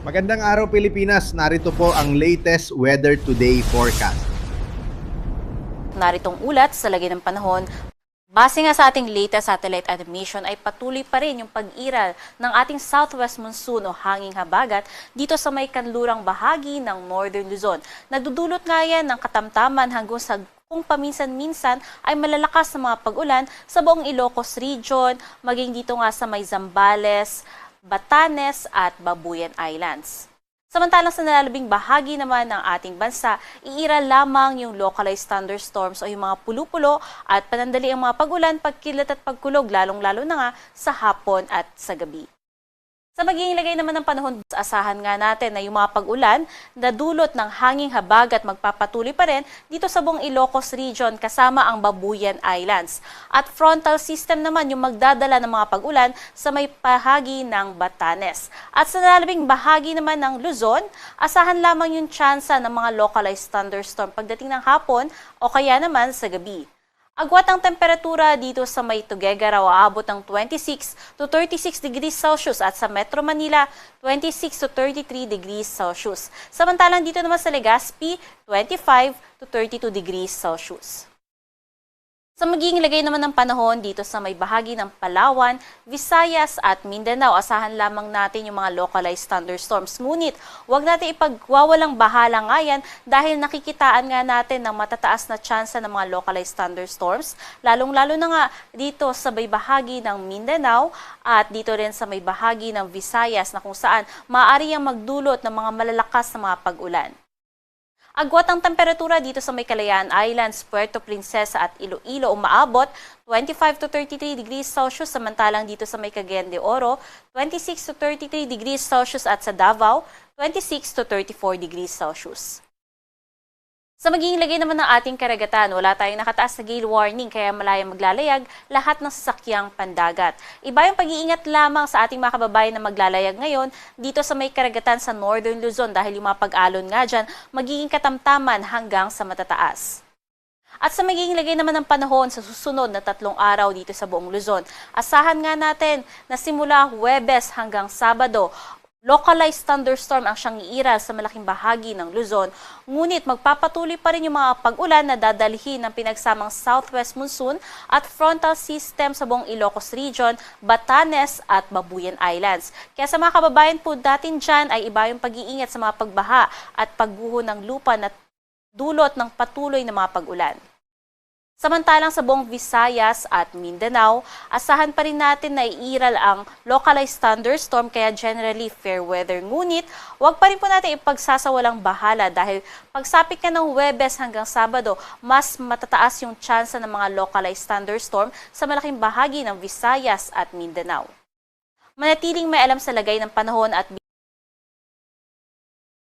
Magandang araw Pilipinas, narito po ang latest Weather Today forecast. Naritong ulat sa lagay ng panahon. Base nga sa ating latest satellite animation ay patuloy pa rin yung pag-iral ng ating southwest monsoon o hanging habagat dito sa may kanlurang bahagi ng Northern Luzon. Nagdudulot nga yan ng katamtaman hanggang sa kung paminsan-minsan ay malalakas na mga pag-ulan sa buong Ilocos Region, maging dito nga sa may Zambales, Batanes at Babuyan Islands. Samantalang sa nalalabing bahagi naman ng ating bansa, iiral lamang yung localized thunderstorms o yung mga pulo-pulo at panandali ang mga pag-ulan, pagkilat at pagkulog, lalong-lalo na nga sa hapon at sa gabi. Sa magiging lagay naman ng panahon, asahan nga natin na yung mga pag-ulan na dulot ng hanging habagat magpapatuloy pa rin dito sa buong Ilocos Region kasama ang Babuyan Islands. At frontal system naman yung magdadala ng mga pag-ulan sa may bahagi ng Batanes. At sa nalalabing bahagi naman ng Luzon, asahan lamang yung tsansa ng mga localized thunderstorm pagdating ng hapon o kaya naman sa gabi. Agwat ang temperatura dito sa may Tuguegarao aabot ng 26 to 36 degrees Celsius at sa Metro Manila 26 to 33 degrees Celsius. Samantalang dito naman sa Legazpi 25 to 32 degrees Celsius. Sa magiging lagay naman ng panahon dito sa may bahagi ng Palawan, Visayas at Mindanao, asahan lamang natin yung mga localized thunderstorms. Ngunit huwag natin ipagwawalang bahala nga yan dahil nakikitaan nga natin ng matataas na tsansa ng mga localized thunderstorms, lalong-lalo na nga dito sa may bahagi ng Mindanao at dito rin sa may bahagi ng Visayas na kung saan maaari ang magdulot ng mga malalakas na mga pag-ulan. Agwat ang temperatura dito sa may Kalayaan Islands, Puerto Princesa at Iloilo umaabot 25 to 33 degrees Celsius, samantalang dito sa may Cagayan de Oro 26 to 33 degrees Celsius at sa Davao 26 to 34 degrees Celsius. Sa magiging lagay naman ng ating karagatan, wala tayong nakataas na gale warning kaya malayang maglalayag lahat ng sasakyang pandagat. Iba yung pag-iingat lamang sa ating mga kababayan na maglalayag ngayon dito sa may karagatan sa Northern Luzon dahil yung mga pag-alon nga dyan magiging katamtaman hanggang sa matataas. At sa magiging lagay naman ng panahon sa susunod na 3 araw dito sa buong Luzon, asahan nga natin na simula Huwebes hanggang Sabado, localized thunderstorm ang siyang iiral sa malaking bahagi ng Luzon, ngunit magpapatuloy pa rin yung mga pag-ulan na dadalhin ng pinagsamang southwest monsoon at frontal system sa buong Ilocos Region, Batanes at Babuyan Islands. Kaya sa mga kababayan po natin dyan ay iba yung pag-iingat sa mga pagbaha at pagguho ng lupa na dulot ng patuloy na mga pag-ulan. Samantalang sa buong Visayas at Mindanao, asahan pa rin natin na iiral ang localized thunderstorm kaya generally fair weather. Ngunit, huwag pa rin po natin ipagsasawalang bahala dahil pagsapit ka ng Huwebes hanggang Sabado, mas matataas yung tsansa ng mga localized thunderstorm sa malaking bahagi ng Visayas at Mindanao. Manatiling may alam sa lagay ng panahon at